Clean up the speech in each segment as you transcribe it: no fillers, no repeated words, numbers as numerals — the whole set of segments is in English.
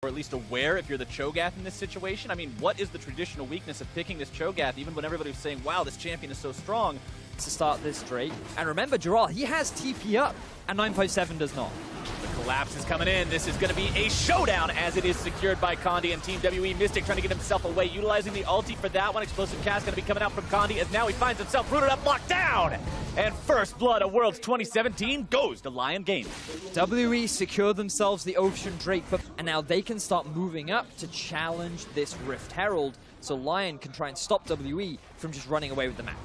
or at least aware if you're the Cho'Gath in this situation. I mean, what is the traditional weakness of picking this Cho'Gath, even when everybody was saying, wow, this champion is so strong? To start this Drake. And remember, Geralt, he has TP up, and 957 does not. The collapse is coming in. This is going to be a showdown as it is secured by Condi and Team WE. Mystic trying to get himself away, utilizing the ulti for that one. Explosive cast going to be coming out from Condi as now he finds himself rooted up, locked down. And first blood of Worlds 2017 goes to LYON Gaming. WE secured themselves the Ocean Drake, and now they can start moving up to challenge this Rift Herald, so LYON can try and stop WE from just running away with the map.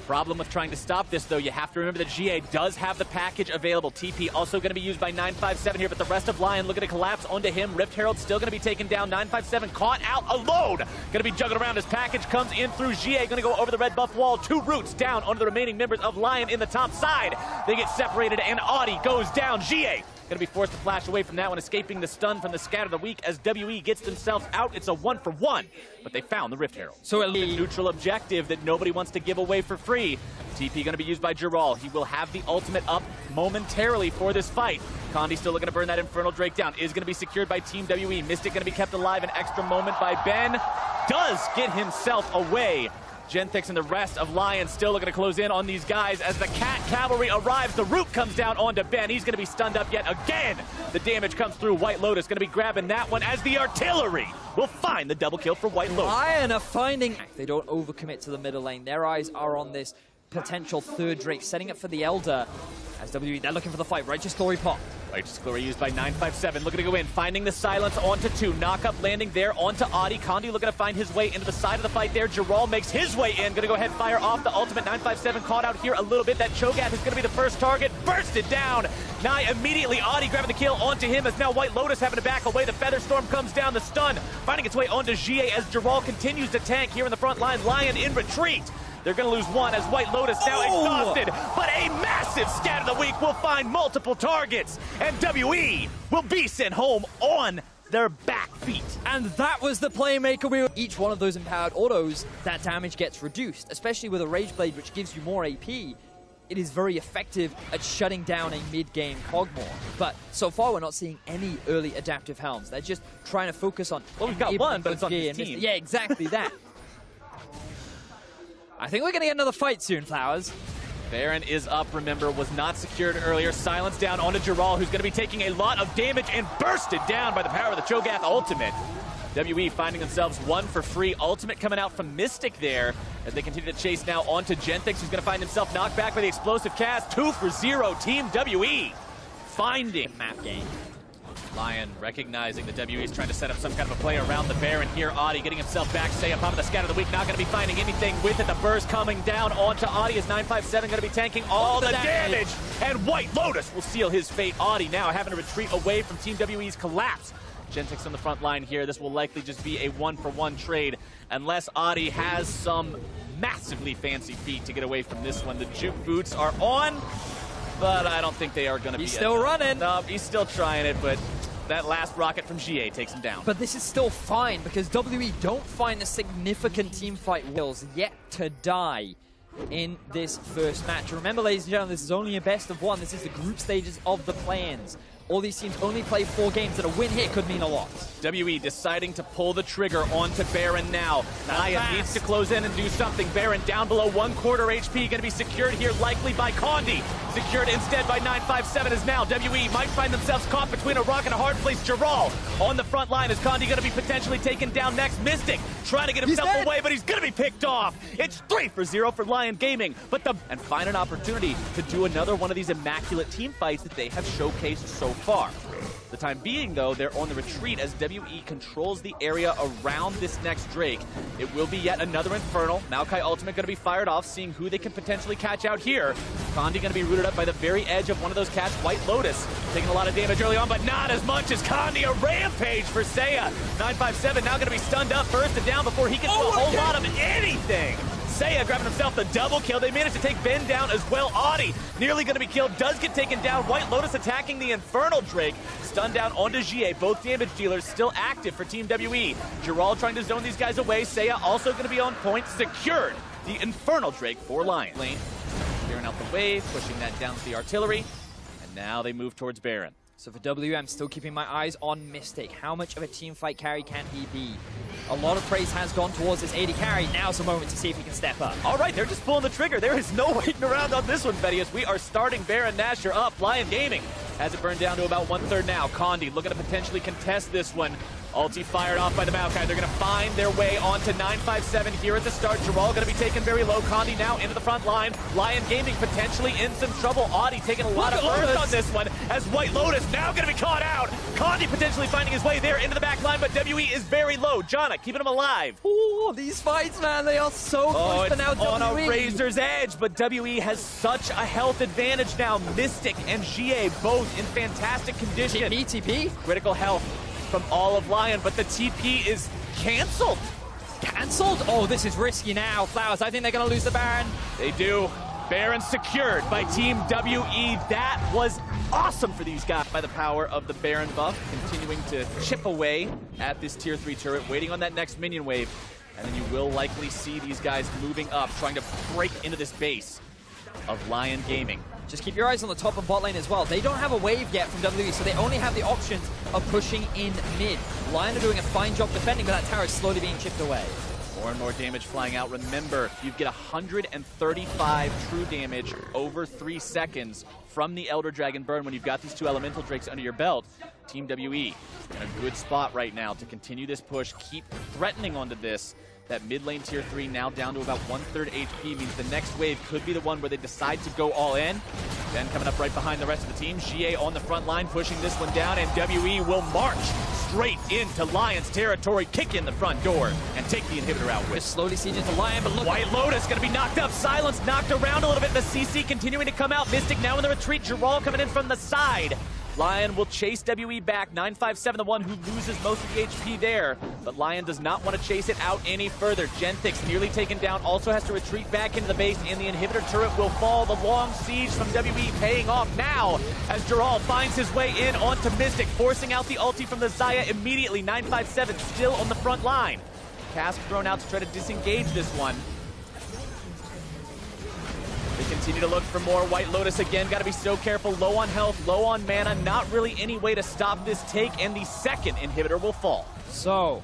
Problem with trying to stop this, though, you have to remember that GA does have the package available. TP also going to be used by 957 here, but the rest of LYON looking to collapse onto him. Rift Herald still going to be taken down. 957 caught out alone. Going to be juggled around as package comes in through GA. Going to go over the red buff wall. 2 roots down onto the remaining members of LYON in the top side. They get separated, and Audi goes down. GA going to be forced to flash away from that one, escaping the stun from the Scatter of the Weak as WE gets themselves out. It's a 1-for-1, but they found the Rift Herald. So a neutral objective that nobody wants to give away for free. TP going to be used by Geralt. He will have the ultimate up momentarily for this fight. Condi still looking to burn that Infernal Drake down. Is going to be secured by Team WE. Mystic going to be kept alive. An extra moment by Ben. Does get himself away. Genthix and the rest of LYON still looking to close in on these guys as the Cat Cavalry arrives. The root comes down onto Ben. He's going to be stunned up yet again. The damage comes through. White Lotus going to be grabbing that one as the artillery will find the double kill for White Lotus. LYON are finding they don't overcommit to the middle lane. Their eyes are on this potential third Drake, setting up for the Elder. As WE, they're looking for the fight. Righteous Glory pop. Righteous Glory used by 957, looking to go in, finding the silence onto 2. Knock-up landing there onto Audi. Condi looking to find his way into the side of the fight there. Geralt makes his way in, gonna go ahead and fire off the ultimate. 957 caught out here a little bit. That Cho'Gath is gonna be the first target. Bursted down. Now immediately Audi grabbing the kill onto him as now White Lotus having to back away. The Featherstorm comes down, the stun, finding its way onto GA as Geralt continues to tank here in the front line. LYON in retreat. They're going to lose one as White Lotus now exhausted, but a massive Scatter of the Weak will find multiple targets, and WE will be sent home on their back feet. And that was the playmaker. Each one of those empowered autos, that damage gets reduced, especially with a Rage Blade, which gives you more AP. It is very effective at shutting down a mid-game Cogmore. But so far, we're not seeing any early adaptive helms. They're just trying to focus on... Well, we've got one, but it's on his team. Yeah, exactly that. I think we're going to get another fight soon, Flowers. Baron is up, remember, was not secured earlier. Silence down onto Geralt, who's going to be taking a lot of damage and bursted down by the power of the Cho'Gath ultimate. WE finding themselves 1 for free. Ultimate coming out from Mystic there as they continue to chase now onto Genthix, who's going to find himself knocked back by the explosive cast. 2 for 0, Team WE finding map game. LYON recognizing the WE is trying to set up some kind of a play around the Baron here. Audi getting himself back. Say up on the Scatter of the Weak. Not going to be finding anything with it. The burst coming down onto Audi as 957 going to be tanking all the damage. And White Lotus will seal his fate. Audi now having to retreat away from Team WE's collapse. Genthix on the front line here. This will likely just be a 1-for-1 trade unless Audi has some massively fancy feat to get away from this one. The juke boots are on, but I don't think they are going to be. He's still running. No, he's still trying it, but that last rocket from GA takes him down. But this is still fine because WE don't find a significant team fight wills yet to die in this first match. Remember, ladies and gentlemen, this is only a best of 1. This is the group stages of the play-ins. All these teams only play 4 games, and a win here could mean a lot. WE deciding to pull the trigger onto Baron now. LYON needs to close in and do something. Baron down below 1/4 HP, going to be secured here likely by Condi. Secured instead by 957 as now WE might find themselves caught between a rock and a hard place. Geralt on the front line. Is Condi going to be potentially taken down next? Mystic trying to get himself away, but he's going to be picked off. It's 3 for 0 for LYON Gaming, and find an opportunity to do another one of these immaculate team fights that they have showcased so far. The time being, though, they're on the retreat as WE controls the area around this next Drake. It will be yet another Infernal. Maokai ultimate going to be fired off, seeing who they can potentially catch out here. Condi going to be rooted up by the very edge of one of those cats. White Lotus taking a lot of damage early on, but not as much as Condi. A rampage for Seiya. 957 now going to be stunned up, bursted down before he can do a whole lot of anything. Seiya grabbing himself the double kill. They managed to take Ben down as well. Audi nearly going to be killed, does get taken down. White Lotus attacking the Infernal Drake. Stunned down onto GA. Both damage dealers still active for Team WE. Geralt trying to zone these guys away. Seiya also going to be on point. Secured the Infernal Drake for LYON. Lane clearing out the wave, pushing that down to the artillery. And now they move towards Baron. So for WM, still keeping my eyes on Mystic. How much of a team fight carry can he be? A lot of praise has gone towards this AD carry. Now's the moment to see if he can step up. All right, they're just pulling the trigger. There is no waiting around on this one, Betty, as we are starting Baron Nashor up. LYON Gaming has it burned down to about 1/3 now. Condi looking to potentially contest this one. Ulti fired off by the Maokai. They're going to find their way onto 957 here at the start. Jarrell going to be taken very low. Condi now into the front line. LYON Gaming potentially in some trouble. Audi taking a lot of burst on this one as White Lotus now going to be caught out. Condi potentially finding his way there into the back line, but WE is very low. Jana keeping him alive. Oh, these fights, man, they are so close. But now on a razor's edge, but WE has such a health advantage now. Mystic and GA both in fantastic condition. TP? Critical health from all of LYON, but the TP is canceled. Cancelled? Oh, this is risky now. Flowers, I think they're going to lose the Baron. They do. Baron secured by Team WE. That was awesome for these guys by the power of the Baron buff, continuing to chip away at this tier 3 turret, waiting on that next minion wave. And then you will likely see these guys moving up, trying to break into this base of LYON Gaming. Just keep your eyes on the top and bot lane as well. They don't have a wave yet from WE, so they only have the options of pushing in mid. LYON are doing a fine job defending, but that tower is slowly being chipped away. More and more damage flying out. Remember, you get 135 true damage over 3 seconds from the Elder Dragon burn when you've got these 2 Elemental Drakes under your belt. Team WE in a good spot right now to continue this push, keep threatening onto this. That mid lane tier 3 now down to about 1/3 HP means the next wave could be the one where they decide to go all in. Then coming up right behind the rest of the team, GA on the front line pushing this one down, and WE will march straight into LYON's territory, kick in the front door, and take the inhibitor out with. Just slowly siege into LYON, but look. White Lotus going to be knocked up. Silence knocked around a little bit. The CC continuing to come out. Mystic now in the retreat. Jarrell coming in from the side. LYON will chase WE back. 957, the one who loses most of the HP there. But LYON does not want to chase it out any further. Genthix nearly taken down, also has to retreat back into the base, and the inhibitor turret will fall. The long siege from WE paying off now as Jarrell finds his way in onto Mystic, forcing out the ulti from the Xayah immediately. 957 still on the front line. Cask thrown out to try to disengage this one. They continue to look for more. White Lotus again, got to be so careful. Low on health, low on mana. Not really any way to stop this take, and the second inhibitor will fall. So,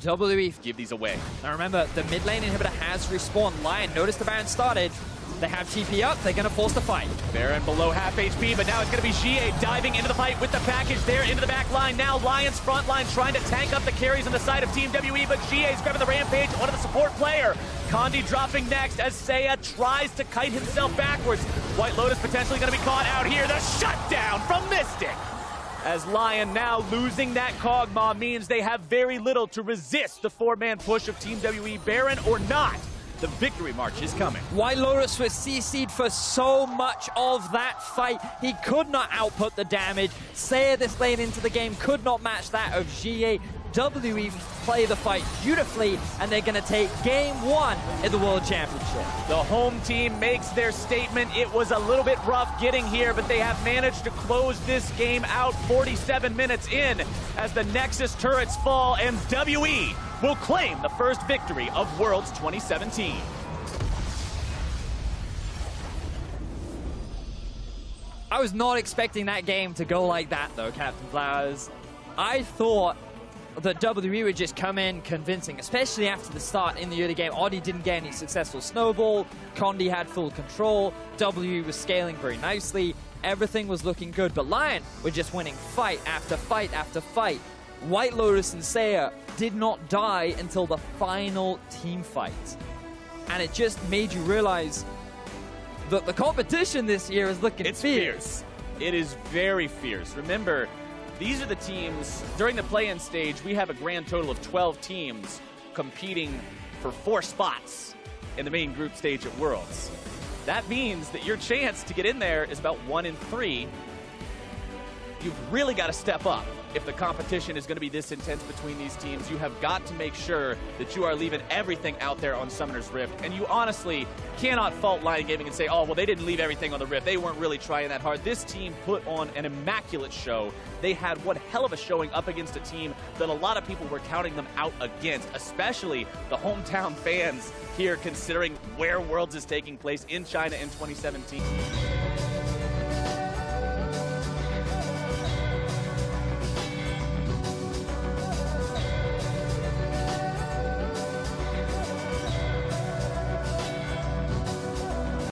WE give these away. Now remember, the mid lane inhibitor has respawned. LYON, notice the Baron started. They have TP up, they're going to force the fight. Baron below half HP, but now it's going to be GA diving into the fight with the package there into the back line. Now LYON's front line trying to tank up the carries on the side of Team WE, but GA's grabbing the rampage, one of the support player. Condi dropping next as Saya tries to kite himself backwards. White Lotus potentially going to be caught out here. The shutdown from Mystic. As LYON now losing that Kog'Maw means they have very little to resist the 4-man push of Team WE. Baron or not, the victory march is coming. White Lotus was CC'd for so much of that fight. He could not output the damage. Saya this lane into the game could not match that of GA. WE play the fight beautifully, and they're going to take game 1 in the World Championship. The home team makes their statement. It was a little bit rough getting here, but they have managed to close this game out 47 minutes in as the Nexus turrets fall, and WE will claim the first victory of Worlds 2017. I was not expecting that game to go like that, though, Captain Flowers. I thought that WE would just come in convincing, especially after the start in the early game. Audi didn't get any successful snowball. Condi had full control. WE was scaling very nicely. Everything was looking good, but LYON were just winning fight after fight after fight. White Lotus and Saya did not die until the final team fight. And it just made you realize that the competition this year is looking fierce. It is very fierce. Remember, these are the teams, during the play-in stage, we have a grand total of 12 teams competing for 4 spots in the main group stage at Worlds. That means that your chance to get in there is about 1 in 3. You've really got to step up. If the competition is going to be this intense between these teams, you have got to make sure that you are leaving everything out there on Summoner's Rift. And you honestly cannot fault LYON Gaming and say, oh, well, they didn't leave everything on the Rift. They weren't really trying that hard. This team put on an immaculate show. They had one hell of a showing up against a team that a lot of people were counting them out against, especially the hometown fans here, considering where Worlds is taking place in China in 2017.